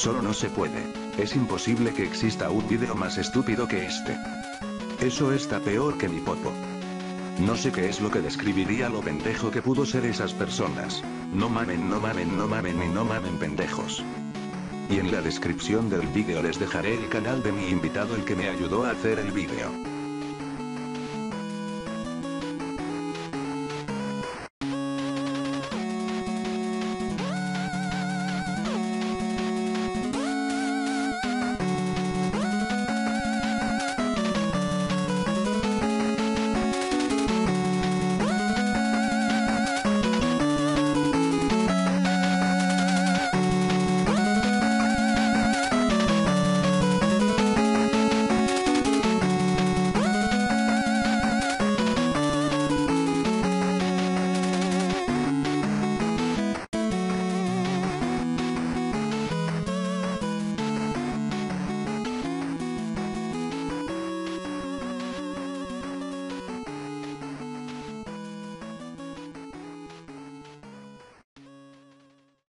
Solo no se puede. Es imposible que exista un vídeo más estúpido que este. Eso está peor que mi popo. No sé qué es lo que describiría lo pendejo que pudo ser esas personas. No mamen, no mamen, no mamen y no mamen pendejos. Y en la descripción del vídeo les dejaré el canal de mi invitado, el que me ayudó a hacer el vídeo.